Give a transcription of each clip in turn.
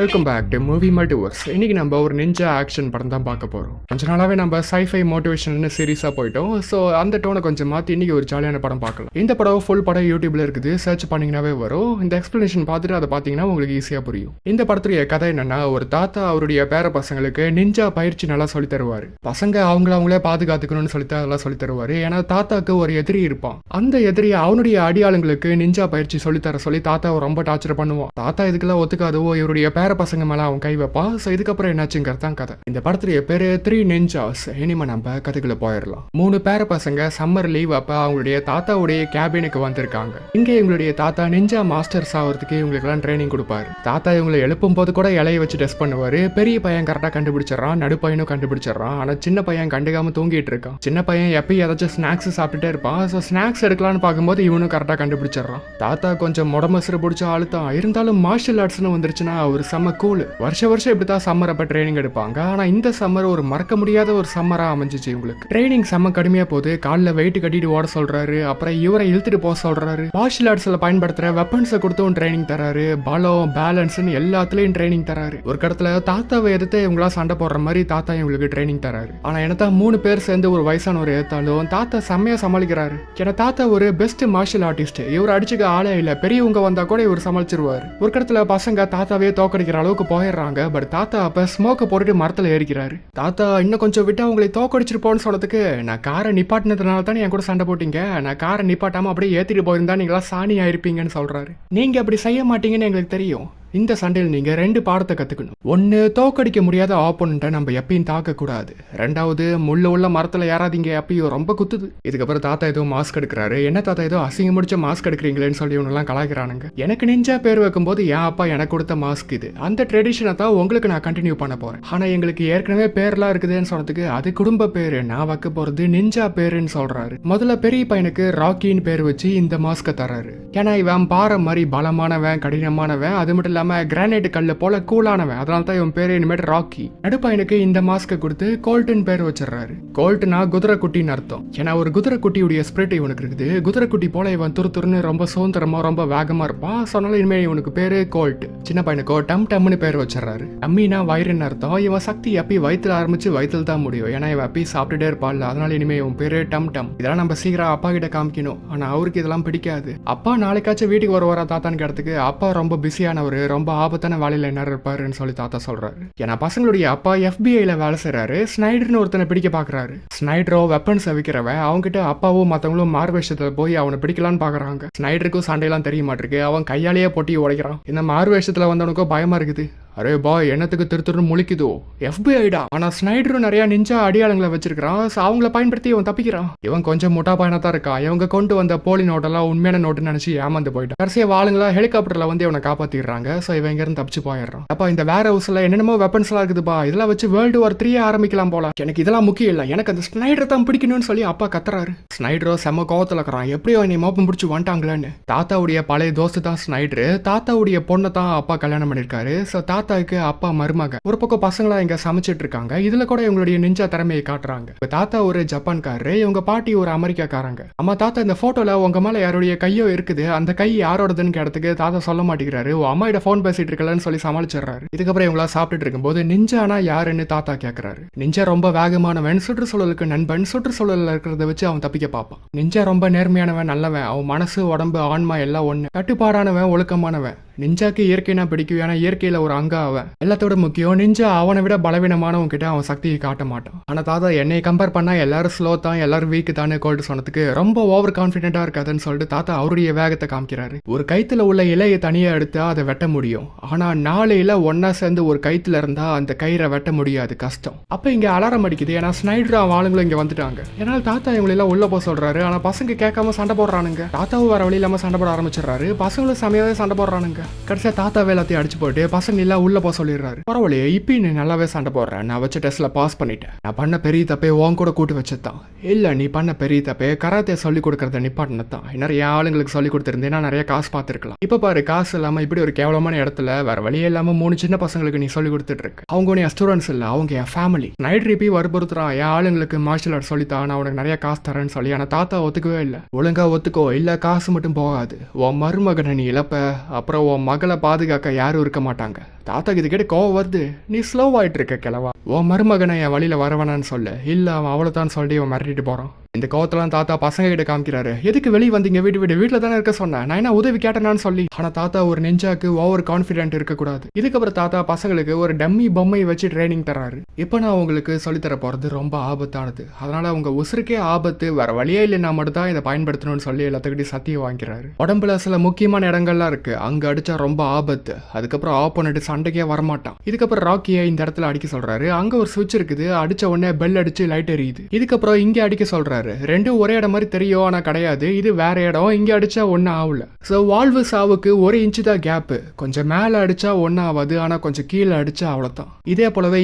Welcome back to movie multiverse. இன்னைக்கு நம்ம ஒரு நிஞ்சா ஆக்ஷன் படம் தான் பார்க்க போகிறோம். கொஞ்ச நாளாவே நம்ம சைஃபை மோட்டிவேஷன் சீரீஸாக போயிட்டோம். ஸோ அந்த டோனை கொஞ்சம் மாற்றி இன்னைக்கு ஒரு ஜாலியான படம் பார்க்கலாம். இந்த படம் ஃபுல் படம் யூடியூப்ல இருக்குது, சர்ச் பண்ணிங்கனாவே வரும். இந்த எக்ஸ்பிளனேஷன் பார்த்துட்டு அதை பார்த்தீங்கன்னா உங்களுக்கு ஈஸியாக புரியும். இந்த படத்துடைய கதை என்னன்னா, ஒரு தாத்தா அவருடைய பேர பசங்களுக்கு நிஞ்சா பயிற்சி நல்லா சொல்லி தருவார். பசங்க அவங்களே பாதுகாத்துக்கணும்னு சொல்லிட்டு அதெல்லாம் சொல்லி தருவார். ஏன்னா தாத்தாக்கு ஒரு எதிரி இருப்பான். அந்த எதிரி அவனுடைய அடியாளுங்களுக்கு நிஞ்சா பயிற்சி சொல்லித்தர சொல்லி தாத்தாவை ரொம்ப டார்ச்சர் பண்ணுவான். தாத்தா இதுக்கெல்லாம் ஒத்துக்காதவோ இவருடைய பேர பசங்க மேல அவன் கை வைப்பான். ஸோ இதுக்கப்புறம் என்னாச்சுங்கிறது தான் கதை. இந்த படத்துடைய பேரு 3 நிஞ்சாஸ். இனிமே நம்ம கதைக்குள்ள போயிடலாம். 3 பேர பசங்க சம்மர் லீவ் அப்ப அவங்களுடைய தாத்தாவுடைய கேபினுக்கு வந்திருக்காங்க. இங்க இவங்களுடைய தாத்தா நிஞ்சா மாஸ்டர்ஸ் ஆகிறதுக்கு இவங்களுக்கு எல்லாம் ட்ரைனிங் கொடுப்பாரு. தாத்தா இவங்களை எழுப்பும் போது கூட இலையை வச்சு டெஸ்ட் பண்ணுவாரு. பெரிய பையன் கரெக்டா கண்டுபிடிச்சிடறான், நடு பையனும் கண்டுபிடிச்சிடறான். ஆனா சின்ன பையன் கண்டுக்காம தூங்கிட்டு இருக்கான். சின்ன பையன் எப்பயும் ஏதாச்சும் ஸ்நாக்ஸ் சாப்பிட்டுட்டே இருப்பான். ஸோ ஸ்நாக்ஸ் எடுக்கலான்னு பார்க்கும்போது இவனும் கரெக்டா கண்டுபிடிச்சிடறான். தாத்தா கொஞ்சம் முடமசுறு பிடிச்ச ஆளுத்தான், இருந்தாலும் மார்ஷல் ஆர்ட்ஸ்னு வந்துருச்சுன்னா அவர் செம்ம கூல். வருஷம் இப்படித்தான் சம்மர் அப்ப ட்ரைனிங் எடுப்பாங்க. ஆனா இந்த சம்மர் ஒரு மறக்க முடியாத ஒரு சம்மரா அமைஞ்சிச்சு இவங்களுக்கு. ட்ரைனிங் செம்ம கடுமையா போகுது. காலில் வெயிட் கட்டிட்டு ஓட சொல்றாரு. அப்புறம் இவரை இழுத்துட்டு போக சொல்றாரு. மார்ஷல் ஆர்ட்ஸ்ல பயன்படுத்துற வெப்பன்ஸை கொடுத்தும் ட்ரைனிங் தராரு. பலம் பேலன்ஸ்னு எல்லாத்துலயும் ட்ரைனிங் தராரு. ஒரு கடத்துல தாத்தாவை எதிர்த்து இவங்களா சண்டை போடுற மாதிரி தாத்தா இவங்களுக்கு ட்ரைனிங் தராரு. ஆனா என்னத்தான் 3 பேர் சேர்ந்து ஒரு வயசானவர் ஏத்தாலும் தாத்தா செம்மையா சமாளிக்கிறாரு. ஏன்னா தாத்தா ஒரு பெஸ்ட் மார்ஷல் ஆர்டிஸ்ட். இவர் அடிச்சுக்க ஆளே இல்ல. பெரியவங்க வந்தா கூட இவர் சமாளிச்சிருவாரு. ஒரு கடத்துல பசங்க தாத்தாவே தோக்கடிக்கிற அளவுக்கு போயிடுறாங்க. பட் தாத்தா அப்ப ஸ்மோக்க போட்டுட்டு மரத்துல ஏறிக்கிறாரு. தாத்தா இன்னும் கொஞ்சம் விட்டு அவங்களை தோக்கடிச்சிருப்போன்னு சொன்னதுக்கு, நான் காரை நிப்பாட்டினதுனால தானே என் கூட சண்டை போட்டீங்க. நான் காரை நிப்பாட்டாம அப்படியே ஏத்திட்டு போயிருந்தா நீங்களா சாணி ஆயிருப்பீங்கன்னு சொல்றாரு. நீங்க அப்படி செய்ய மாட்டீங்கன்னு எங்களுக்கு தெரியும். இந்த சண்டையில் நீங்க 2 பாடத்தை கத்துக்கணும். ஒன்னு, தோக்கடிக்க முடியாத ஆப்போனண்ட்டை நம்ம எப்பயும் தாக்க கூடாது. 2வது, உள்ள மரத்துல யாராதீங்க எப்பயும் ரொம்ப குத்துது. இதுக்கப்புறம் தாத்தா ஏதோ மாஸ்க் எடுக்கிறாரு. என்ன தாத்தா ஏதோ அசிங்க முடிச்ச மாஸ்க் எடுக்கிறீங்களேன்னு சொல்லி இவனெல்லாம் கலாய்க்கிறானுங்க. எனக்கு நிஞ்சா பேர் வைக்கும்போது என் அப்பா எனக்கு கொடுத்த மாஸ்க் இது. அந்த ட்ரெடிஷனை தான் உங்களுக்கு நான் கண்டினியூ பண்ண போறேன். ஆனா எங்களுக்கு ஏற்கனவே பேர்லாம் இருக்குதுன்னு சொன்னதுக்கு, அது குடும்ப பேரு, நான் வைக்க போறது நிஞ்சா பேருன்னு சொல்றாரு. முதல்ல பெரிய பையனுக்கு ராக்கின்னு பேர் வச்சு இந்த மாஸ்க தராரு. ஏன்னா இவன் பாறை மாதிரி பலமானவன், கடினமானவன், அது மட்டும் கிரானைட் கல்ல போல கூலானவன். அதனால தான் இவன் பேரு இனிமேல் ராக்கி. நடுப்பையனுக்கு இந்த மாஸ்க கொடுத்து கோல்டன் பேர் வச்சிடறாரு. கோல்ட்னா குதிரை குட்டின்னு அர்த்தம். ஏன்னா ஒரு குதிரை குட்டியுடைய ஸ்பிரிட் இவனுக்கு இருக்குது. குதிரை குட்டி போல இவன் துருன்னு ரொம்ப சுதந்திரமா ரொம்ப வேகமா இருப்பான். சொன்னாலும் இனிமேல் இவனுக்கு பேரு கோல்ட். சின்ன பையனுக்கோ டம் டம்னு பேர் வச்சிடறாரு. டம்மினா வயிறுன்னு அர்த்தம். இவன் சக்தி எப்பயும் வயிற்றுல ஆரம்பிச்சு வயிற்றுல தான் முடியும். ஏன்னா இவன் எப்பயும் சாப்பிட்டுட்டே இருப்பாள். அதனால இனிமே இவன் பேரு டம் டம். இதெல்லாம் நம்ம சீக்கிரம் அப்பா கிட்ட காமிக்கணும். ஆனா அவருக்கு இதெல்லாம் பிடிக்காது. அப்பா நாளைக்காச்சும் வீட்டுக்கு வருவாரா தாத்தான்னு கேட்டதுக்கு, அப்பா ரொம்ப பிஸியானவர், ரொம்ப ஆபத்தான வேலையில என்ன இருப்பாருன்னு சொல்லி தாத்தா சொல்றாரு. ஏன்னா பசங்களுடைய அப்பா FBI வேலை செய்யறாரு. ஸ்னைடர்னு ஒருத்தனை பிடிக்க பாக்குறாரு. ஸ்னைடரோ வெப்பன்ஸ் விற்கிறவன். அவங்ககிட்ட அப்பாவும் மத்தவங்களும் மார்வேஷத்துல போய் அவனை பிடிக்கலான்னு பாக்குறாங்க. ஸ்னைடருக்கும் சண்டையெல்லாம் தெரிய மாட்டிருக்கு. அவன் கையாலேயே பொட்டி உடைக்கிறான். இந்த மார்வேஷத்துல வந்தவனுக்கும் பயமா இருக்குது. அரே பாய், என்னத்துக்கு திருத்துன்னு முழிக்குதோ, FBI ஆனா ஸ்னைடரும் நிறைய நிஞ்சா அடியாளங்களை வச்சிருக்கான். அவங்கள பயன்படுத்தி இவன் தப்பிக்கிறான். இவன் கொஞ்சம் முட்டா பையனா தான் இருக்கான். இவங்க கொண்டு வந்த போலி நோட்டெல்லாம் உண்மையான நோட்டுன்னு நினைச்சு ஏமாந்து போயிட்டான். கடைசியா வாளுங்களா ஹெலிகாப்டர்ல வந்து இவனை காப்பாத்திடுறாங்க. ஸோ இவன் இங்க இருந்து தப்பிச்சு போயிடுறான். அப்ப இந்த வேற ஹவுஸ்ல என்னென்னமோ வெப்பன்ஸ் எல்லாம் இருக்குதுப்பா, இதெல்லாம் வச்சு World War 3 ஆரம்பிக்கலாம் போல. எனக்கு இதெல்லாம் முக்கியம் இல்ல, எனக்கு அந்த ஸ்னைடர் தான் பிடிக்கணும்னு சொல்லி அப்பா கத்துறாரு. ஸ்னைடரோ செம்ம கோவத்துல இருக்கிறான். எப்படியோ என்னை மோப்பம் பிடிச்சி வந்துட்டாங்களேன்னு. தாத்தாவுடைய பழைய தோஸ்து தான் ஸ்னைடரு. தாத்தாவுடைய பொண்ணை தான் அப்பா கல்யாணம் பண்ணிருக்காரு. ஸோ தாத்தாவுக்கு அப்பா மருமக. ஒரு பக்கம் பசங்களா இங்க சமைச்சிட்டு இருக்காங்க. இதுல கூட இவங்களுடைய நிஞ்சா திறமையை காட்டுறாங்க. தாத்தா ஒரு ஜப்பான்காரரு, இவங்க பாட்டி ஒரு அமெரிக்காக்காரங்க. அம்மா தாத்தா, இந்த போட்டோல உங்க மேல யாருடைய கையோ இருக்குது, அந்த கை யாரோடதுன்னு கேட்டதுக்கு தாத்தா சொல்ல மாட்டேங்கிறாரு. அம்மாயிட போன் பேசிட்டு இருக்கலன்னு சொல்லி சமாளிச்சிடுறாரு. இதுக்கப்புறம் இவங்களா சாப்பிட்டுட்டு இருக்கும்போது நிஞ்சானா யாருன்னு தாத்தா கேட்கிறாரு. நிஞ்சா ரொம்ப வேகமானவன், சுற்றுச்சூழலுக்கு நண்பன், சுற்றுச்சூழல்ல இருக்கிறத வச்சு அவன் தப்பிக்க பார்ப்பான். நிஞ்சா ரொம்ப நேர்மையானவன், நல்லவன். அவன் மனசு உடம்பு ஆன்மா எல்லாம் ஒண்ணு. கட்டுப்பாடானவன், ஒழுக்கமானவன். நிஞ்சாக்கு இயற்கைனா பிடிக்கும். ஏன்னா இயற்கையில ஒரு அங்க அவன். எல்லாத்தோட முக்கியம், நிஞ்சா அவனை விட பலவீனமானவங்க கிட்ட அவன் சக்தியை காட்ட மாட்டான். ஆனா தாத்தா என்னை கம்பேர் பண்ணா எல்லாரும் ஸ்லோ தான், எல்லாரும் வீக் தானே கோல்டு சொன்னதுக்கு, ரொம்ப ஓவர் கான்பிடென்டா இருக்காதுன்னு சொல்லிட்டு தாத்தா அவருடைய வேகத்தை காமிக்கிறாரு. ஒரு கைத்துல உள்ள இலையை தனியா எடுத்தா அதை வெட்ட முடியும். ஆனா 4 இலை ஒன்னா சேர்ந்து ஒரு கைத்துல இருந்தா அந்த கயிறை வெட்ட முடியாது, கஷ்டம். அப்ப இங்க அலாரம் அடிக்குது. ஏன்னா ஸ்னைடர் ஆளுங்களும் இங்க வந்துட்டாங்க. ஏன்னா தாத்தா இவங்களை எல்லாம் உள்ள போக சொல்றாரு. ஆனா பசங்க கேட்காம சண்டை போடுறானுங்க. தாத்தாவும் வேற வழி இல்லாம சண்டை போட ஆரம்பிச்சிடறாரு. பசங்களும் சமையாவே சண்டை போடுறானுங்க. போறாங்க. கடைசியா தாத்தாவே எல்லாத்தையும் அடிச்சு போட்டு பசங்க எல்லாம் உள்ள போக சொல்லிடுறாரு. பரவாயில்லையே, இப்ப நீ நல்லாவே சண்டை போடுறேன். நான் வச்ச டெஸ்ட்ல பாஸ் பண்ணிட்டேன். நான் பண்ண பெரிய தப்பே உன் கூட கூட்டு வச்சதான். இல்ல, நீ பண்ண பெரிய தப்பே கராத்தே சொல்லி கொடுக்கறத நிப்பாட்டினதான். நிறைய ஆளுங்களுக்கு சொல்லி கொடுத்திருந்தேன்னா நிறைய காசு பார்த்துருக்கலாம். இப்ப பாரு, காசு இல்லாம இப்படி ஒரு கேவலமான இடத்துல வேற வழியே இல்லாம 3 சின்ன பசங்களுக்கு நீ சொல்லி கொடுத்துட்டு இருக்கு. அவங்க என் ஸ்டூடெண்ட்ஸ் இல்ல, அவங்க என் ஃபேமிலி. நைட் ரிப்பி வற்புறுத்துறான், என் ஆளுங்களுக்கு மார்ஷல் ஆர்ட் சொல்லித்தான், நான் உனக்கு நிறைய காசு தரேன்னு சொல்லி. ஆனா தாத்தா ஒத்துக்கவே இல்லை. ஒழுங்கா ஒத்துக்கோ, இல்ல காசு மட்டும் போகாது. உன் மருமகனை நீ இழப்ப, அப்புறம் உன் மகளை பாதுகாக்க யாரும் இருக்க மாட்டாங்க. தாத்தாக்கு இது கேட்டு கோவம் வருது. நீ ஸ்லோ ஆயிட்டு இருக்க கிழவா. உன் மருமகனை என் வழியில வரவேணான்னு சொல்லு. இல்ல, அவன் அவ்வளவுதான் சொல்லி அவன் மிரட்டிட்டு போறான். இந்த கோவத்தெல்லாம் தாத்தா பசங்க கிட்ட காமிக்கிறாரு. எதுக்கு வெளியே வந்தீங்க? வீட்டுல தானே இருக்க சொன்னேன். நான் என்ன உதவி கேட்டேனான்னு சொல்லி. ஆனா தாத்தா ஒரு நெஞ்சாக்கு ஓவர் கான்பிடென்ட் இருக்கக்கூடாது. இதுக்கப்புறம் தாத்தா பசங்களுக்கு ஒரு டம்மி பொம்மையை வச்சு ட்ரைனிங் தராரு. இப்ப நான் உங்களுக்கு சொல்லித்தர போறது ரொம்ப ஆபத்தானது. அதனால உங்க உசுருக்கே ஆபத்து, வேற வழியே இல்லைன்னா மட்டும் தான் இதை பயன்படுத்தணும்னு சொல்லி எல்லாத்துக்கிட்டையும் சத்தியம் வாங்கிக்கிறாரு. உடம்புல சில முக்கியமான இடங்கள்லாம் இருக்கு, அங்க அடிச்சா ரொம்ப ஆபத்து. அதுக்கப்புறம் ஆப்போனட் சண்டைக்கே வரமாட்டான். இதுக்கப்புறம் ராக்கியை இந்த இடத்துல அடிக்க சொல்றாரு. அங்க ஒரு சுவிட்ச் இருக்குது, அடிச்ச உடனே பெல் அடிச்சு லைட் எரியுது. இதுக்கப்புறம் இங்க அடிக்க சொல்றாரு. ரெண்டும் ஒரே இடம் மாதிரி தெரியும், ஆனா கிடையாது. இது வேற இடம். இங்க அடிச்சா ஒன்னும் ஆகல. சோ வால்வு சாவுக்கு 1 இன்ச்சு தான் கேப். கொஞ்சம் மேல அடிச்சா ஒன்னும் ஆகாது, ஆனா கொஞ்சம் கீழே அடிச்சா அவ்வளவுதான். இதே போலவே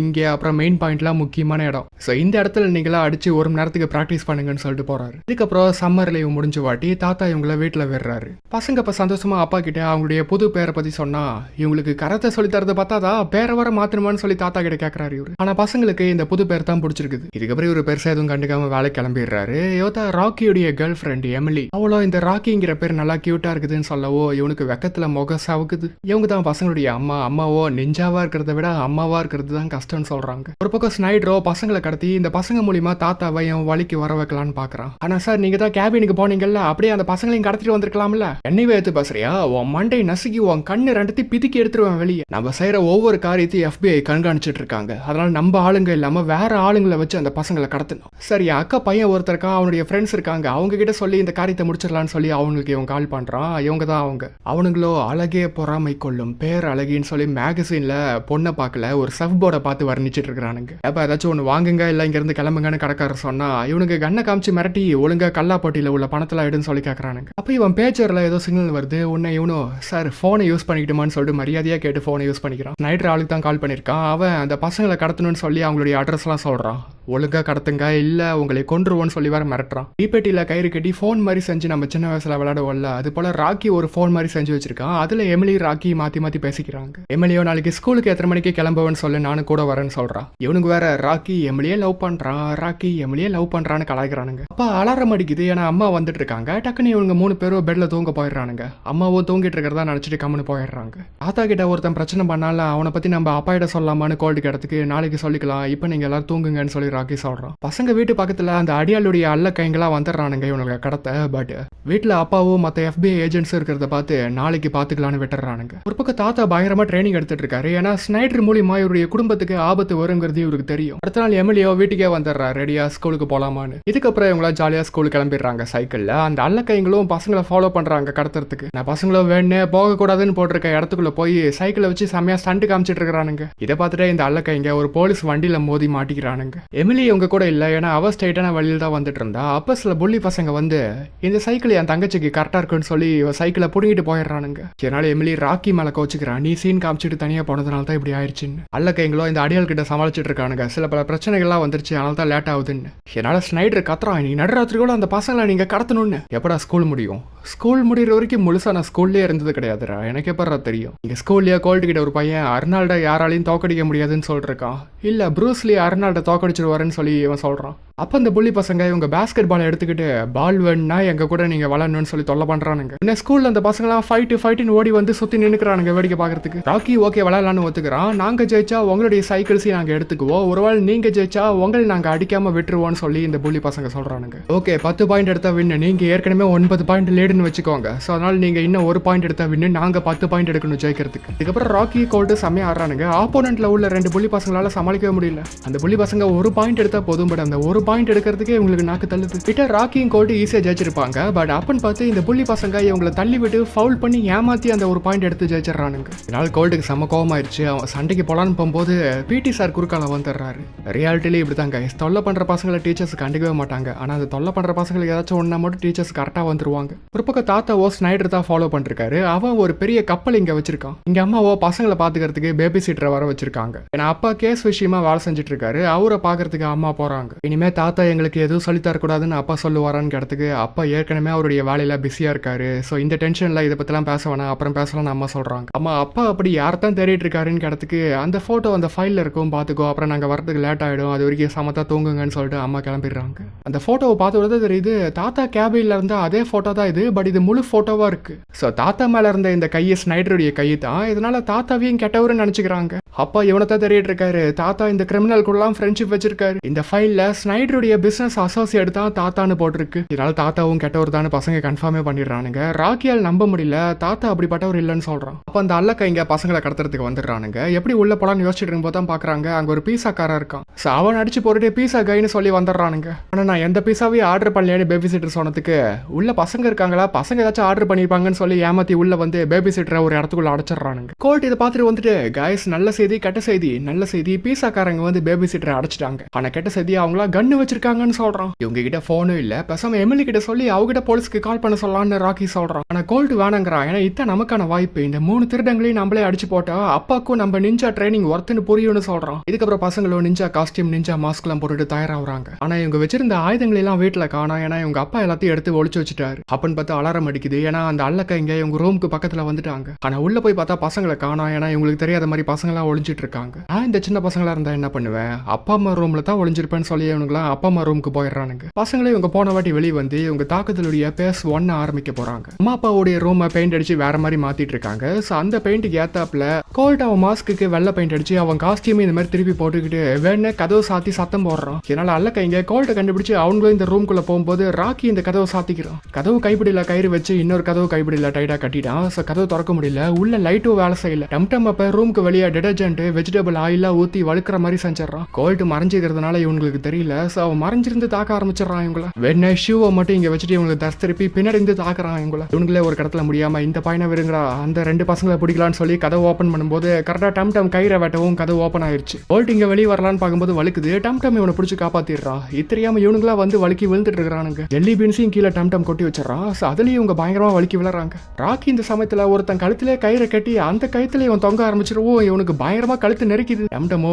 இங்க அப்புறம் மெயின் பாயிண்ட்லாம் முக்கியமான இடம். சோ இந்த இடத்துல நீங்களா அடிச்சு 1 மணி நேரத்துக்கு பிராக்டிஸ் பண்ணுங்கன்னு சொல்லிட்டு போறாரு. இதுக்கப்புறம் சம்மர் லீவ் முடிஞ்ச வாட்டி தாத்தா இவங்கள வீட்டுல விடுறாரு. பசங்க இப்ப சந்தோஷமா அப்பா கிட்ட அவங்களுடைய புது பேரை பத்தி சொன்னா, இவங்களுக்கு கராத்தே சொல்லி தரத பார்த்தாதா பேரை வர மாத்தணுமான்னு சொல்லி தாத்தா கிட்ட கேட்கறாரு இவரு. ஆனா பசங்களுக்கு இந்த புது பேர் தான் பிடிச்சிருக்குது. இதுக்கப்புறம் இவரு பெருசா எதுவும் கண்டுக்காம வேலை கிளம்பிடுறாரு. யோதா ராக்கியுடைய கேர்ள் ஃப்ரெண்ட் எமிலி, அவளோ இந்த ராக்கிங்கிற பேர் நல்லா கியூட்டா இருக்குதுன்னு சொல்லவோ இவனுக்கு வெக்கத்துல முக சவுக்குது. இவங்க தான் பசங்களுடைய அம்மாவோ நெஞ்சாவா இருக்கிறத விட அம்மாவா இருக்கிறது தான் கஷ்டம்னு சொல்றாங்க. ஒரு பக்கம் ஸ்னைடரோ பசங்களை கடத்தி இந்த பசங்க மூலியமா தாத்தாவை என் வழிக்கு வர வைக்கலான்னு பாக்குறான். ஆனா சார், நீங்க தான் கேபினுக்கு போனீங்கல்ல, அப்படியே அந்த பசங்களையும் கடத்திட்டு வந்திருக்கலாம்ல. என்னைவே எடுத்து பேசுறியா? உன் மண்டை நசுக்கி உன் கண்ணு ரெண்டத்தையும் பிதுக்கி எடுத்துருவேன் வெளியே. நம்ம செய்யற ஒவ்வொரு காரியத்தையும் FBI கண்காணிச்சிட்டு இருக்காங்க. அதனால நம்ம ஆளுங்க இல்லாம வேற ஆளுங்களை வச்சு அந்த பசங்களை கடத்தணும். சரி, அக்கா பையன் ஒருத்தருக்கா, அவனுடைய ஃப்ரெண்ட்ஸ் இருக்காங்க, அவங்க கிட்ட சொல்லி இந்த காரியத்தை முடிச்சிடலான்னு சொல்லி அவங்களுக்கு இவன் கால் பண்றான். இவங்க தான் அவங்க. அவனுங்களோ அழகே பொறாமை கொள்ளும் பேர் அழகின்னு சொல்லி மேகசின்ல பொண்ணை பார்க்கல ஒரு சஃப் போர்டை பார்த்து வர்ணிச்சிட்டு இருக்கிறானுங்க. அப்ப ஏதாச்சும் ஒன்று வாங்குங்க, இல்லை இங்க இருந்து கிளம்புங்கன்னு கடைக்காரர் சொன்னா இவனுக்கு கண்ணை காமிச்சு மிரட்டி ஒழுங்கா கல்லாப்பட்டியில உள்ள பணத்தெல்லாம் எடுன்னு சொல்லி கேட்கறானுங்க. அப்ப இவன் பேச்சர்ல ஏதோ சிக்னல் வருது. உன்னை இவனோ சார் போனை யூஸ் பண்ணிக்கிட்டுமான்னு சொல்லிட்டு மரியாதையா கேட்டு போனை யூஸ் பண்ணிக்கிறான். நைட் ஆளுக்கு தான் கால் பண்ணிருக்கான். அவன் அந்த பசங்களை கடத்தணும்னு சொல்லி அவங்களுடைய அட்ரஸ் எல்லாம் சொல்றான். ஒழுங்கா கடத்துங்க, இல்ல உங்களை கொன்றுவோன்னு சொல்லி வேற மிரட்டுறான். தீப்பெட்டியில கயிறு கட்டி போன் மாதிரி செஞ்சு நம்ம சின்ன வயசுல விளையாடுவோம்ல, அது போல ராக்கி ஒரு போன் மாதிரி செஞ்சு வச்சிருக்கான். அதுல எமிலி ராக்கி மாத்தி பேசிக்கிறாங்க. எமிலியோ நாளைக்கு ஸ்கூலுக்கு எத்தனை மணிக்கு கிளம்புவேன்னு சொல்லி நானும் கூட வரேன்னு சொல்றான். இவனுக்கு வேற ராக்கி எமிலியே லவ் பண்றான், ராக்கி எமிலியே லவ் பண்றான்னு கலாய்க்கிறானுங்க. அப்ப அலாரம் அடிக்குது, ஏன்னா அம்மா வந்துட்டு இருக்காங்க. டக்குன்னு இவங்க 3 பேரும் பெட்ல தூங்க போயிடுறானுங்க. அம்மாவும் தூங்கிட்டு இருக்கிறதா நினைச்சிட்டு கம்முன்னு போயிடுறாங்க. தாத்தா கிட்ட ஒருத்தன் பிரச்சனை பண்ணால அவனை பத்தி நம்ம அப்பாயிட சொல்லாமான்னு கோல்டு கிடத்துக்கு நாளைக்கு சொல்லிக்கலாம், இப்ப நீங்க எல்லாரும் தூங்குங்கன்னு சொல்லி ராக்கி சொல்றான். பசங்க வீட்டு பக்கத்துல அந்த அடியாளுடைய அல்ல கைங்களா வந்துடுறானுங்க இவனுக்கு கடத்த. பட் வீட்டுல அப்பாவும் மத்த FBI ஏஜென்ட்ஸ் இருக்கிறத பார்த்து நாளைக்கு பாத்துக்கலான்னு விட்டுறானுங்க. ஒரு பக்கம் தாத்தா பயங்கரமா ட்ரைனிங் எடுத்துட்டு இருக்காரு. ஏன்னா ஸ்னைடர் மூலியமா இவருடைய குடும்பத்துக்கு ஆபத்து வருங்கிறது இவருக்கு தெரியும். அடுத்த நாள் எமிலியோ வீட்டுக்கே வந்துடுறா, ரெடியா ஸ்கூலுக்கு போலாமான்னு. இதுக்கப்புறம் இவங்களா ஜாலியா ஸ்கூலுக்கு கிளம்பிடுறாங்க சைக்கிள்ல. அந்த அல்ல கைங்களும் பசங்களை ஃபாலோ பண்றாங்க கடத்துறதுக்கு. நான் பசங்களும் வேணே போக கூடாதுன்னு போட்டிருக்க இடத்துக்குள்ள போய் சைக்கிளை வச்சு செம்மையா ஸ்டண்ட் காமிச்சிட்டு இருக்கிறானுங்க. இதை பார்த்துட்டு இந்த அல்ல கைங்க ஒரு போலீஸ் வண்டியில மோதி மாட்டிக்கிறானுங்க. எமிலி இவங்க கூட இல்ல, ஏன்னா அவ ஸ்ட்ரைட்டான வழியில் தான் வந்துட்டு இருந்தா. அப்ப சில புள்ளி பசங்க வந்து இந்த சைக்கிள் என் தங்கச்சிக்கு கரெக்டா இருக்குன்னு சொல்லி சைக்கிளை புடுங்கிட்டு போயிடுறானுங்க. இதனால எமிலி ராக்கி மேல கோச்சுக்கிறான், நீ சீன் காமிச்சிட்டு தனியா போனதுனால தான் இப்படி ஆயிடுச்சுன்னு. அல்ல கைங்களோ இந்த அடியாள் கிட்ட சமாளிச்சுட்டு இருக்கானுங்க. சில பல பிரச்சனைகள்லாம் வந்துருச்சு, அதனால தான் லேட் ஆகுதுன்னு. என்னால ஸ்னைடர் கத்துறான், நீ நடுராத்திரி கூட அந்த பசங்களை நீங்க கடத்தணும்னு. எப்படா ஸ்கூல் முடியும்? ஸ்கூல் முடிகிற வரைக்கும் முழுசா நான் ஸ்கூல்லேயே இருந்தது கிடையாதுடா, எனக்கு எப்படா தெரியும். இங்க ஸ்கூல்லேயே கோல்டு கிட்ட ஒரு பையன் அர்னால்டை யாராலையும் தோக்கடிக்க முடியாதுன்னு சொல்லிருக்கான். இல்ல ப்ரூஸ்லி அர்னால்டை தோக்கடிச்சிருவாருன்னு சொல்லி இவன் சொல்றான். அப்ப அந்த புள்ளி பசங்க இவங்க பேஸ்கெட் பால் எடுத்துக்கிட்டு பால் வேணும்னா எங்க கூட நீங்க விளையாடணும்னு சொல்லி தொல்லை பண்றானுங்க. இந்த ஸ்கூல்ல அந்த பசங்களாம் ஃபைட்டுன்னு ஓடி வந்து சுத்தி நின்னுக்கிறானுங்க வேடிக்கை பாக்குறதுக்கு. ராக்கி ஓகே விளையாடலான்னு ஒத்துக்கிறான். நாங்க ஜெயிச்சா உங்களுடைய சைக்கிள்ஸையும் நாங்க எடுத்துக்குவோம், ஒருவேளை நீங்க ஜெயிச்சா உங்களை நாங்க அடிக்காம விட்டுருவோம்னு சொல்லி இந்த புள்ளி பசங்க சொல்றானுங்க. ஓகே 10 பாயிண்ட் எடுத்தா வின்னு, நீங்க ஏற்கனவே 9 பாயிண்ட் லேடுன்னு வச்சுக்கோங்க. ஸோ அதனால நீங்க இன்னும் 1 பாயிண்ட் எடுத்தா வின்னு, நாங்க 10 பாயிண்ட் எடுக்கணும் ஜெயிக்கிறதுக்கு. இதுக்கப்புறம் ராக்கி கோல்டு செம்மையா ஆடுறானுங்க. ஆப்போனன்ட்ல உள்ள 2 புள்ளி பசங்களால சமாளிக்கவே முடியல. அந்த புள்ளி பசங்க 1 பாயிண்ட் எடுத்தா போதும், பட் அந்த 1 பாயிண்ட் எடுக்கிறதுக்கே இவங்களுக்கு நாக்கு தள்ளுது. கிட்ட ராக்கியும் கோல்டு ஈஸியா ஜெயிச்சிருப்பாங்க. பட் அப்பன்னு பார்த்து இந்த புள்ளி பசங்க இவங்களை தள்ளி விட்டு ஃபவுல் பண்ணி ஏமாத்தி அந்த ஒரு பாயிண்ட் எடுத்து ஜெயிச்சிடறானுங்க. இதனால கோல்டுக்கு செம்ம கோவமாயிருச்சு. அவன் சண்டைக்கு போலான்னு போகும்போது பிடி சார் குறுக்கால வந்துடுறாரு. ரியாலிட்டிலே இப்படிதான் கைஸ், தொல்லை பண்ற பசங்களை டீச்சர்ஸ் கண்டுக்கவே மாட்டாங்க. ஆனா அந்த தொல்லை பண்ற பசங்களுக்கு ஏதாச்சும் ஒன்னா மட்டும் டீச்சர்ஸ் கரெக்டா வந்துருவாங்க. ஒரு பக்கம் தாத்தாவோ ஸ்னைடர் தான் ஃபாலோ பண்ணிருக்காரு. அவன் ஒரு பெரிய கப்பல் இங்க வச்சிருக்கான். இங்க அம்மாவோ பசங்களை பாத்துக்கிறதுக்கு பேபி சீட்டரை வர வச்சிருக்காங்க. ஏன்னா அப்பா கேஸ் விஷயமா வேலை செஞ்சுட்டு இருக்காரு. அவரை பாக்குறதுக்கு அம்மா போறாங்க. இனிமே தாத்தா எங்களுக்கு எதுவும் சொல்லி தரக்கூடாதுன்னு அப்பா சொல்லுவாரான்னு கேட்டதுக்கு அப்பா ஏற்கனவே அவருடைய வேலையில பிஸியா இருக்காரு. சோ இந்த டென்ஷன்ல இதை பத்திலாம் பேச வேணாம், அப்புறம் பேசலாம்னு அம்மா சொல்றாங்க. அம்மா அப்பா அப்படி யார்தான் தேடிட்டு இருக்காருன்னு கேட்டதுக்கு அந்த போட்டோ அந்த ஃபைல்ல இருக்கும் பாத்துக்கோ, அப்புறம் நாங்க வரதுக்கு லேட் ஆயிடும், அது வரைக்கும் சமத்தா தூங்குங்கன்னு சொல்லிட்டு அம்மா கிளம்பிடுறாங்க. அந்த போட்டோவை பார்த்து தெரியுது தாத்தா கேபின்ல இருந்த அதே போட்டோ தான் இது. பட் இது முழு போட்டோவா இருக்கு. சோ தாத்தா மேல இருந்த இந்த கையை ஸ்னைடருடைய கை தான். இதனால தாத்தாவையும் கெட்டவருன்னு நினைச்சுக்கிறாங்க. அப்பா இவனத்தான் தேடிட்டு இருக்காரு. தாத்தா இந்த கிரிமினல் கூடலாம் ஃப்ரெண்ட்ஷிப் வச்சிருக்காரு. இந்த ஃபைல்ல ஸ்னைடருடைய பிசினஸ் அசோசியேட் தான் தாத்தான்னு போட்டிருக்கு. இதனால தாத்தாவும் கெட்டவர் தான் பசங்க கன்ஃபார்மே பண்ணிடுறானுங்க. ராக்கியால் நம்ப முடியல, தாத்தா அப்படிப்பட்டவர் இல்லைன்னு சொல்றான். அப்ப அந்த அல்லக்க இங்க பசங்களை கடத்துறதுக்கு வந்துடுறானுங்க. எப்படி உள்ள போலான்னு யோசிச்சுட்டு இருக்கும்போது தான் பாக்குறாங்க அங்க ஒரு பீஸா காரா இருக்கான். அவன் அடிச்சு போட்டுட்டு பீஸா கைன்னு சொல்லி வந்துடுறானுங்க. ஆனா நான் எந்த பீஸாவையும் ஆர்டர் பண்ணலையான்னு பேபி சீட்டர் சொன்னதுக்கு உள்ள பசங்க இருக்காங்களா, பசங்க ஏதாச்சும் ஆர்டர் பண்ணிருப்பாங்கன்னு சொல்லி ஏமாத்தி உள்ள வந்து பேபி சீட்டரை ஒரு இடத்துக்குள்ள அடைச்சிடறானுங்க. கோல்ட் இதை பார்த்துட்டு வந்துட்டு கைஸ் நல்ல செய்தி கெட்ட செய்தி. நல்ல செய்தி பீஸாக்காரங்க வந்து பேபி சீட்டரை அடைச்சிட்டாங்க. ஆனா கெட்ட செய்தி அவங்களா கன்னு வச்சிருக்காங்கன்னு சொல்றான். இவங்க கிட்ட போனும் இல்ல, பேசாம எமிலி கிட்ட சொல்லி அவகிட்ட போலீஸ்க்கு கால் பண்ண சொல்லலாம்னு ராக்கி சொல்றான். ஆனா கோல்ட் வேணாங்கிறான். ஏன்னா இதான் நமக்கான வாய்ப்பு. இந்த 3 திருடங்களையும் நம்மளே அடிச்சு போட்டா அப்பாக்கும் நம்ம நிஞ்சா ட்ரைனிங் ஒர்த்துன்னு புரியும்னு சொல்றான். இதுக்கப்புறம் பசங்களும் நிஞ்சா காஸ்டியூம் நிஞ்சா மாஸ்க் எல்லாம் போட்டுட்டு தயாராகிறாங்க. ஆனா இவங்க வச்சிருந்த ஆயுதங்களை எல்லாம் வீட்டுல காணோம். ஏன்னா இவங்க அப்பா எல்லாத்தையும் எடுத்து ஒளிச்சு வச்சுட்டாரு. அப்பன்னு பார்த்தா அலாரம் அடிக்குது. ஏன்னா அந்த அல்லக்க இங்க இவங்க ரூமுக்கு பக்கத்துல வந்துட்டாங்க. ஆனா உள்ள போய் பார்த்தா பசங்களை காணோம். ஏன்னா இவங்களுக்கு தெரியாத மாதிரி பசங்க எல்லாம் ஒளிஞ்சிட்டு இருக்காங்க. இந்த சின்ன பசங்களா இருந்தா என்ன பண்ணுவேன், அப்பா அம்மா ரூம்ல தான் ஒளிஞ்சிருப்பேன்னு சொல்லி இவனுங்களாம் அப்பா அம்மா ரூமுக்கு போயிடுறானுங்க. பசங்களே இவங்க போன வாட்டி வெளியே வந்து இவங்க தாக்குதலுடைய பேஸ் 1 ஆரம்பிக்க போறாங்க. அம்மா அப்பாவுடைய ரூமை பெயிண்ட் அடிச்சு வேற மாதிரி மாத்திட்டு இருக்காங்க. சோ அந்த பெயிண்ட்டுக்கு ஏத்தாப்புல கோல்ட் அவன் மாஸ்க்கு வெள்ளை பெயிண்ட் அடிச்சு அவன் காஸ்டியூம் இந்த மாதிரி திருப்பி போட்டுக்கிட்டு வேணே கதவை சாத்தி சத்தம் போடுறான். இதனால அல்லக்க இங்க கோல்ட்டை கண்டுபிடிச்சு அவங்களும் இந்த ரூம்குள்ள போகும்போது ராக்கி இந்த கதவை சாத்திக்கிறான். கதவு கைப்பிடியில கயிறு வச்சு இன்னொரு கதவு கைப்பிடியில டைட்டா கட்டிட்டான். சோ கதவு திறக்க முடியல. உள்ள லைட்டும் வேலை செய்யல. டம் அப்ப ரூமுக்கு வெளியே டிடர்ஜென்ட் வெஜிடபிள் ஆயிலா ஊத்தி வழுக்கிற மாதிரி செஞ்சிடறான். கோல்ட் மறைஞ்சிக்கிறதுனால இவங்களுக்கு தெரியல. சோ அவன் மறைஞ்சிருந்து தாக்க ஆரம்பிச்சிடறான். இவங்கள வேணே ஷூவை மட்டும் இங்க வச்சுட்டு இவங்களுக்கு தஸ் திருப்பி பின்னாடி இருந்து தாக்குறான். இவங்களே ஒரு கடத்துல முடியாம இந்த பையனை விருங்குறா அந்த 2 பசங்களை பிடிக்கலான்னு சொல்லி கதவு ஓபன் பண்ணும்போது கரெக்டா டம் கயிறை வெட்டவும் கதவு ஓபன் ஆயிருச்சு. கோல்ட் இங்க வெளியே வரலான்னு பார்க்கும்போது வழுக்குது. டம் இவனை பிடிச்சி காப்பாத்திடுறான். தெரியாம இவனுங்களா வந்து வலிக்கி விழுந்துட்டு இருக்கிறானுங்க. ஜெல்லி பீன்ஸையும் கீழே டம் கொட்டி வச்சிடறான். அதுலயும் இவங்க பயங்கரமா வலிக்கி விழுறாங்க. ராக்கி இந்த சமயத்துல ஒருத்தன் கழுத்திலே கயிறை கட்டி அந்த கழுத்துல இவன் தொங்க ஆரம்பிச்சிருவோம். இவனுக்கு பயங்கரமா கழுத்து நெருக்கிது. டம்டமோ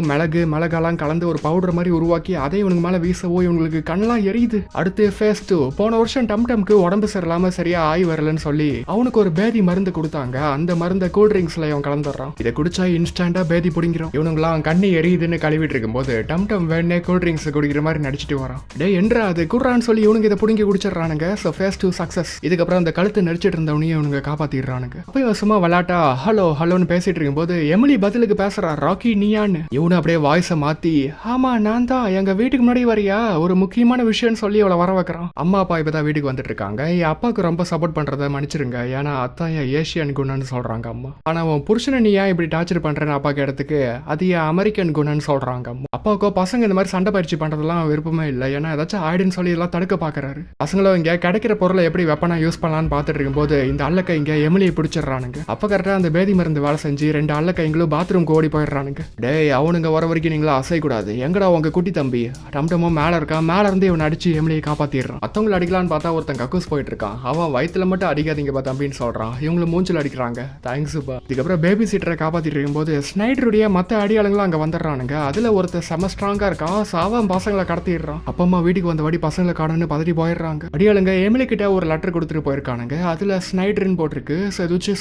மிளகாலாம் கலந்து ஒரு பவுடர் மாதிரி உருவாக்கி அதை இவனுக்கு மேல வீசவோ இவங்களுக்கு கண்ணெல்லாம் எரியுது. அடுத்து ஃபேஸ் 2. போன வருஷம் டம்டம்க்கு உடம்பு சரியில்லாம சரியா ஆய் வரலன்னு சொல்லி அவனுக்கு ஒரு பேதி மருந்து கொடுத்தாங்க. அந்த மருந்தை கூல் ட்ரிங்க்ஸ்ல இவன் கலந்துடுறான். இதை குடிச்சா இன்ஸ்டன்டா பேதி பிடிங்கிறோம். இவனுங்களாம் கண்ணி எரியுதுன்னு கழுவிட்டு இருக்கும்போது டம் வேணே கூல் ட்ரிங்க்ஸ் குடிக்கிற மாதிரி நடிச்சிட்டு வரான். டே என்றா அது குடுறான்னு சொல்லி இவனுக்கு இதை புடிங்கி குடிச்சிடறானுங்க. So phase 2 success. இதுக்கப்புறம் அந்த கழுத்து நடிச்சிட்டு இருந்தவனையும் இவனுங்க காப்பாத்திடுறானுங்க. அப்ப இவன் சும்மா விளையாட்டா ஹலோன்னு பேசிட்டு இருக்கும்போது எமிலி பதிலுக்கு பேசுறா ராக்கி நீயான்னு. இவனு அப்படியே வாய்ஸை மாத்தி ஆமா நான் தான் எங்க வீட்டுக்கு முன்னாடி வரியா ஒரு முக்கியமான விஷயம்னு சொல்லி அவளை வர வைக்கிறான். அம்மா அப்பா இப்பதான் வீட்டுக்கு வந்துட்டு இருக்காங்க. என் அப்பாவுக்கு ரொம்ப சப்போர்ட் பண்றதை மன்னிச்சிருங்க. ஏன்னா அத்தான் என் ஏசியன் குணன்னு சொல்றாங்க அம்மா. ஆனா உன் புருஷனை நீ ஏன் இப்படி டார்ச்சர் பண்றேன்னு அப்பா கேட்டதுக்கு அது என் அமெரிக்கன் குணன்னு சொல்றாங்க அம்மா. அப்பாவுக்கோ பசங்க இந்த மாதிரி சண்டை பயிற்சி பண்றதெல்லாம் விருப்பமே இல்லை. ஏன்னா ஏதாச்சும் ஆயிடுன்னு சொல்லி எல்லாம் தடுக்க பாக்குறாரு. பசங்களும் இங்க கிடைக்கிற பொருளை எப்படி வெப்பனா யூஸ் பண்ணலான்னு பாத்துட்டு இருக்கும்போது இந்த அல்லக்க இங்க எமிலியை பிடிச்சிடறானுங்க. அப்ப கரெக்டா அந்த பேதி மருந்து வேலை செஞ்சு 2 அல்லக்கைங்களும் பாத்ரூம்க்கு ஓடி போயிடுறானுங்க. டேய் அவனுங்க வர வரைக்கும் நீங்களா அசைக்கூடாது. எங்கடா உங்க குட்டி தம்பி டம்டமும் மேல இருக்கான். மேல இருந்து இவன் அடிச்சு எமிலியை காப்பாத்திடுறான். மத்தவங்களை அடிக்கலான்னு பார்த்தா ஒருத்தன் கக்கூஸ் போயிட்டு இருக்கான். அவன் வயிற்றுல மட்டும் அடிக்காதீங்க தம்பின்னு சொல்றான். இவங்களை மூஞ்சில் அடிக்கிறாங்க. தேங்க்ஸ். இதுக்கப்புறம் பேபி சீட்டரை காப்பாத்திட்டு இருக்கும்போது ஸ்னைடருடைய மத்த அடியாளங்களும் அங்க வந்துடுறானுங்க. அதுல ஒருத்தர் செம ஸ்ட்ராங்கா இருக்கான். அவன் பசங்களை கடத்திடுறான். அப்பா அம்மா வீட்டுக்கு வந்த வாடி பசங்களை காணுன்னு பதறி போயிடுறாங்க. அடியாளுங்க எமிலி கிட்ட ஒரு லெட்டர் கொடுத்துட்டு போயிருக்கானுங்க. அதுல ஸ்னைடர்னு போட்டிருக்கு.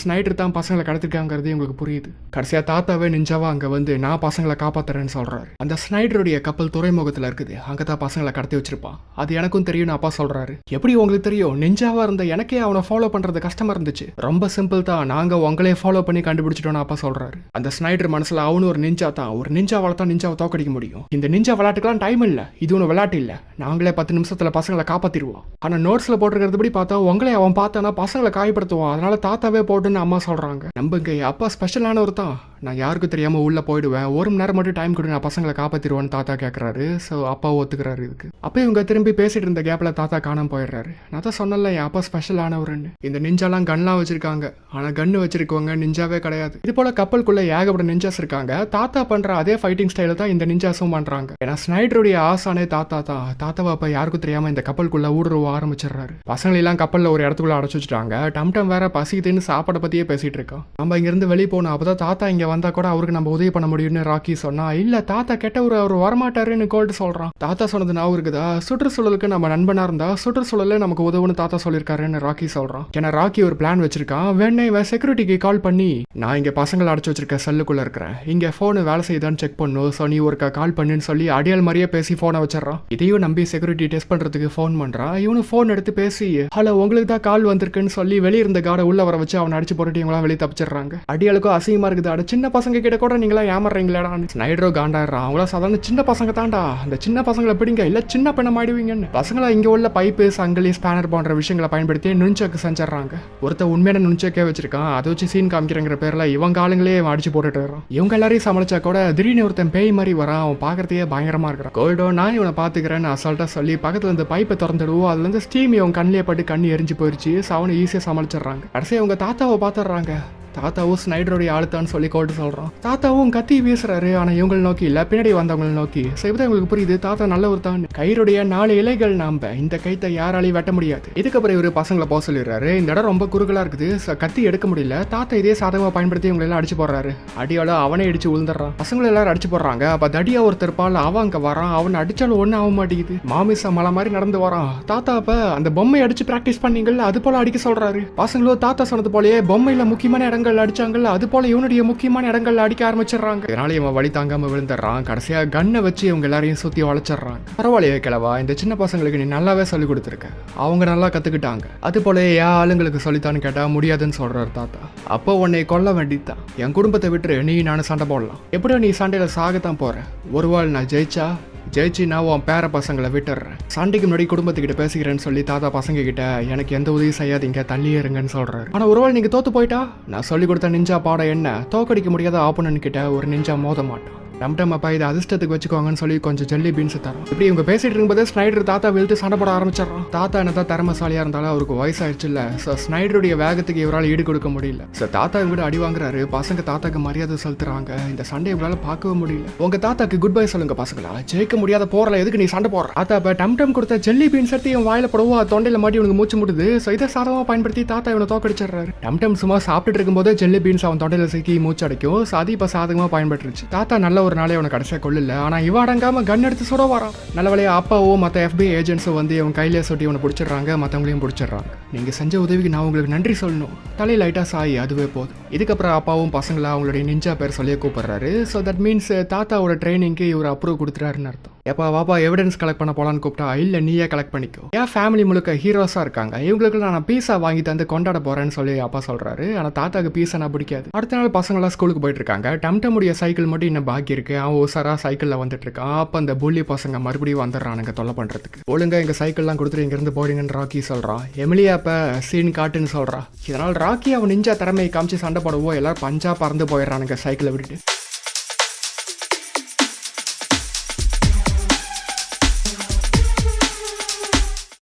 ஸ்னைடர் தான் பசங்களை கடத்திருக்காங்கிறது உங்களுக்கு புரியுது. கடைசியா தாத்தாவே நிஞ்சாவா அங்க வந்து நான் பசங்களை காப்பாத்துறேன்னு சொல்றாரு. அந்த ஸ்னைடருடைய கப்பல் துறைமுகத்துல இருக்குது. அங்கதான் பசங்களை கடத்தி வச்சிருப்பான். அது எனக்கும் தெரியும்னு அப்பா சொல்றாரு. எப்படி உங்களுக்கு தெரியும்? நிஞ்சாவா இருந்த எனக்கே அவனை ஃபாலோ பண்றது கஷ்டமா இருந்துச்சு. ரொம்ப சிம்பிள் தான், நாங்க உங்களே ஃபாலோ பண்ணி கண்டுபிடிச்சிட்டோம்னு அப்பா சொல்றாரு. அந்த ஸ்னைடர் மனசுல அவனு ஒரு நிஞ்சா தான். ஒரு நிஞ்சாவால தான் நிஞ்சாவை தோக்கடிக்க முடியும். இந்த நிஞ்சா விளையாட்டுக்கெல்லாம் டைம் இல்ல. இது ஒன்றும் விளையாட்டு இல்ல. நாங்களே 10 நிமிஷத்துல பசங்களை காப்பாத்திடுவோம். ஆனா நோட்ஸ்ல போட்டிருக்கிறதுபடி பார்த்தா உங்களே அவன் பார்த்தானா பசங்களை காயப்படுத்துவான். அதனால தாத்தாவே போட்டுன்னு அம்மா சொல்றாங்க. நம்புங்க அப்பா ஸ்பெஷலான ஒரு தான். நான் யாருக்கும் தெரியாம உள்ள போயிடுவேன். 1 மணி நேரம் மட்டும் டைம் கொடு, நான் பசங்களை காப்பாத்திடுவேன்னு தாத்தா கேட்கறாரு. ஸோ அப்பா ஒத்துக்கிறாரு இதுக்கு. அப்போ இவங்க திரும்பி பேசிட்டு இருந்த கேப்ல தாத்தா காணாம போயிடுறாரு. நான் தான் சொன்னல என் அப்பா ஸ்பெஷல் ஆனவருன்னு. இந்த நிஞ்சாலாம் கன்லாம் வச்சிருக்காங்க, ஆனா கன்னு வச்சிருக்கவங்க நிஞ்சாவே கிடையாது. இது போல கப்பலுக்குள்ள ஏகப்பட்ட நிஞ்சாஸ் இருக்காங்க. தாத்தா பண்ற அதே ஃபைட்டிங் ஸ்டைல தான் இந்த நிஞ்சாஸும் பண்றாங்க. ஏன்னா ஸ்னைடருடைய ஆசானே தாத்தா தான். தாத்தாவை அப்ப யாருக்கும் தெரியாம இந்த கப்பலுக்குள்ள ஊடுருவ ஆரம்பிச்சிடுறாரு. பசங்களை எல்லாம் கப்பல்ல ஒரு இடத்துக்குள்ள அடைச்சு வச்சுட்டாங்க. டம் வேற பசிக்குதுன்னு சாப்பாடை பத்தியே பேசிட்டு இருக்கான். நம்ம இங்க இருந்து வெளியே போனோம், அப்பதான் தாத்தா இங்க வந்தா கூட அவருக்கு நம்ம உதவி பண்ண முடியும்னு ராக்கி சொன்னா. இல்ல தாத்தா கெட்டவர், அவர் வரமாட்டாருன்னு கோல்ட் சொல்றான். தாத்தா சொன்னது நான் இருக்குதா, சுற்றுச்சூழலுக்கு நம்ம நண்பனா இருந்தா சுற்றுச்சூழல நமக்கு உதவுன்னு தாத்தா சொல்லிருக்காருன்னு ராக்கி சொல்றான். ஏன்னா ராக்கி ஒரு பிளான் வச்சிருக்கான். வேணே இவன் செக்யூரிட்டிக்கு கால் பண்ணி நான் இங்க பசங்களை அடைச்சு வச்சிருக்க செல்லுக்குள்ள இருக்கிறேன், இங்க போன் வேலை செய்யுதான்னு செக் பண்ணும், ஸோ நீ ஒருக்கா கால் பண்ணுன்னு சொல்லி அடியால் மாதிரியே பேசி போனை வச்சிடறான். இதையும் நம்பி செக்யூரிட்டி டெஸ்ட் பண்றதுக்கு போன் பண்றான். இவனு போன் எடுத்து பேசி ஹலோ உங்களுக்கு தான் கால் வந்திருக்குன்னு சொல்லி வெளியிருந்த கார்டை உள்ள வர வச்சு அவனை அடிச்சு போட்டு இவங்களாம் வெளியே தப்பிச்சிடுறாங்க. அடியாளுக்கும் அசிங்கமா இருக்குது. அட சின்ன பசங்க கிட்ட கூட நீங்களா ஏமாறீங்களா? ஸ்னைடரோ காண்டாடுறான். அவங்களா சாதாரண சின்ன பசங்க தாண்டா, அந்த சின்ன பசங்களை பிடிங்க இல்ல சின்ன பெண்ண மாடுவீங்கன்னு. பசங்களா இங்க உள்ள பைப்பு சங்கிலி ஸ்பேனர் போன்ற விஷயங்களை பயன்படுத்தி நுண்சக்கு செஞ்சிடறாங்க. ஒருத்த உண்மையான நுண்சக்கே வச்சிருக்கான். அதை வச்சு சீன் காமிக்கிறங்கிற பேர்ல இவங்க ஆளுங்களே அடிச்சு போட்டுட்டு வரான். இவங்க எல்லாரையும் சமாளிச்சா கூட திடீர்னு ஒருத்தன் பேய் மாதிரி வரான். அவன் பாக்குறதுக்கே பயங்கரமா இருக்கிறான். கோல்டோ நான் இவனை பாத்துக்கிறேன்னு அசால்ட்டா சொல்லி பக்கத்துல இந்த பைப்பை திறந்துடுவோம். அதுல இருந்து ஸ்டீம் இவன் கண்ணிலே பட்டு கண்ணு எரிஞ்சு போயிருச்சு. அவனை ஈஸியா சமாளிச்சிடுறாங்க. கடைசியா அவங்க தாத்தாவை பாத்துடுறாங்க. தாத்தாவும் ஸ்னைடருடைய ஆளுத்தான்னு சொல்லி கோல்ட்டு சொல்றான். தாத்தாவும் கத்தி வீசுறாரு. ஆனா இவங்களை நோக்கி இல்ல, பின்னாடி வந்தவங்களை நோக்கி. இப்பதான் உங்களுக்கு புரியுது தாத்தா நல்லவர் தான். கயிறுடைய 4 இலைகள் நாம இந்த கைத்தை யாராலையும் வெட்ட முடியாது. இதுக்கப்புறம் இவரு பசங்களை போக சொல்லிடுறாரு. இந்த இடம் ரொம்ப குறுகலா இருக்குது, கத்தி எடுக்க முடியல. தாத்தா இதே சாதகமா பயன்படுத்தி இவங்க எல்லாம் அடிச்சு போடுறாரு. அடியால அவனே அடிச்சு விழுந்துடுறான். பசங்களை எல்லாரும் அடிச்சு போடுறாங்க. அப்ப தடியா ஒருத்தர் பால் அவன் அங்க வரான். அவன் அடிச்சாலும் ஒன்னும் ஆக மாட்டேங்குது. மாமிசா மலை மாதிரி நடந்து வரான். தாத்தா அப்ப அந்த பொம்மை அடிச்சு பிராக்டிஸ் பண்ணீங்கல்ல, அது போல அடிக்க சொல்றாரு. பசங்களும் தாத்தா சொன்னது போலயே பொம்மையில முக்கியமான இடங்கள் அடிச்சாங்கல்ல, அது போல இவனுடைய முக்கியமான இடங்கள் அடிக்க ஆரம்பிச்சிடுறாங்க. இதனால இவன் வழி தாங்காம விழுந்துடுறான். கடைசியா கண்ணை வச்சு இவங்க எல்லாரையும் சுத்தி வளைச்சிடுறாங்க. பரவாயில்லையே கிழவா, இந்த சின்ன பசங்களுக்கு நீ நல்லாவே சொல்லி கொடுத்துருக்க, அவங்க நல்லா கத்துக்கிட்டாங்க. அது போல ஏன் ஆளுங்களுக்கு சொல்லித்தான்னு கேட்டா முடியாதுன்னு சொல்றாரு தாத்தா. அப்போ உன்னை கொல்ல வேண்டித்தான், என் குடும்பத்தை விட்டு நீ நானும் சண்டை போடலாம். எப்படியோ நீ சண்டையில சாகத்தான் போற. ஒருவாள் நான் ஜெயிச்சு நான் உன் பேர பசங்களை விட்டுறேன். சண்டைக்கு முன்னாடி குடும்பத்துக்கிட்ட பேசிக்கிறேன்னு சொல்லி தாத்தா பசங்க கிட்ட எனக்கு எந்த உதவி செய்யாதீங்க, தள்ளியே இருங்கன்னு சொல்றாரு. ஆனா ஒருவேளை நீங்க தோத்து போயிட்டா நான் சொல்லி கொடுத்த நிஞ்சா பாடம் என்ன, தோக்கடிக்க முடியாத ஆப்போனன்ட் கிட்ட ஒரு நிஞ்சா மோத மாட்டான். டம் அப்பா இதை அதிர்ஷ்டத்துக்கு வச்சுக்கோங்கன்னு சொல்லி கொஞ்சம் ஜெல்லி பீன்ஸ் தரோம். இப்படி இவங்க பேசிட்டு இருக்கும்போது ஸ்னைடர் தாத்தா வெளுத்து சண்டை போட ஆரம்பிச்சிடறான். தாத்தா என்னதான் திறமசாலியா இருந்தாலும் அவருக்கு வயசாயிடுச்சு இல்ல. ஸோ ஸ்னைடருடைய வேகத்துக்கு இவரால் ஈடு கொடுக்க முடியல. ஸோ தாத்தா இவங்க அடி வாங்குறாரு. பசங்க தாத்தாக்கு மரியாதை செலுத்துறாங்க. இந்த சண்டை இவரால் பார்க்கவே முடியல. உங்க தாத்தாக்கு குட் பை சொல்லுங்க பசங்களா, ஜெயிக்க முடியாத போறல எதுக்கு நீ சண்டை போடுற. தாத்தா இப்ப டம் கொடுத்த ஜெல்லி பீன்ஸ் எடுத்து இவன் வாயில போடவும் தொண்டையில மாட்டி இவனுக்கு மூச்சு முடுது. ஸோ இதை சாதகமா பயன்படுத்தி தாத்தா இவனை தோக்கடிச்சிடுறாரு. டம் சும்மா சாப்பிட்டுட்டு இருக்கும்போது ஜெல்லி பீன்ஸ் அவன் தொண்டையில சிக்கி மூச்சு அடைக்கும். ஸோ அது இப்ப சாதகமா பயன்பட்டுருச்சு. தாத்தா நல்ல ஒரு நாளே அவனை கடைசியா கொள்ளல. ஆனா இவ அடங்காம கன் எடுத்து சுட வரான். நல்ல வேலையா அப்பாவும் மத்த FBI ஏஜென்ட்ஸும் வந்து இவன் கையிலே சொட்டி இவனை பிடிச்சிடுறாங்க. மற்றவங்களையும் பிடிச்சிடுறாங்க. நீங்க செஞ்ச உதவிக்கு நான் உங்களுக்கு நன்றி சொல்லணும். தலை லைட்டா சாய், அதுவே போதும். இதுக்கப்புறம் அப்பாவும் பசங்களா அவங்களுடைய நிஞ்சா பேர் சொல்லியே கூப்பிடுறாரு. ஸோ தட் மீன்ஸ் தாத்தாவோட ட்ரைனிங்க்கு இவர் அப்ரூவ் கொடுத்துறாருன்னு அர்த்தம். எப்பா வாப்பா எவிடன்ஸ் கலெக்ட் பண்ண போலான்னு கூப்பிட்டா இல்ல நீயே கலெக்ட் பண்ணிக்கோ. என் ஃபேமிலி முழுக்க ஹீரோஸா இருக்காங்க, இவங்களுக்கு நான் பீஸா வாங்கி தந்து கொண்டாட போறேன்னு சொல்லி அப்பா சொல்றாரு. ஆனா தாத்தாக்கு பீஸா நான் பிடிக்காது. அடுத்த நாள் பசங்களா ஸ்கூலுக்கு போயிட்டு இருக்காங்க. டம்டமுடைய சைக்கிள் மட்டும் இன்னும் பாக்கி இருக்கு. அவன் ஓசாரா சைக்கிள்ல வந்துட்டு இருக்கான். அப்ப அந்த புள்ளி பசங்க மறுபடியும் வந்துடுறானுங்க தொல்லை பண்றதுக்கு. ஒழுங்கா எங்க சைக்கிள்லாம் கொடுத்துட்டு இங்க இருந்து போறீங்கன்னு ராக்கி சொல்றான். எமிலியா அப்ப சீன் காட்டுன்னு சொல்றா. இதனால் ராக்கி அவன் நிஞ்சா திறமையை காமிச்சு சண்டை போடவோ எல்லாரும் பஞ்சா பறந்து போயிடுறானுங்க சைக்கிளை விட்டுட்டு.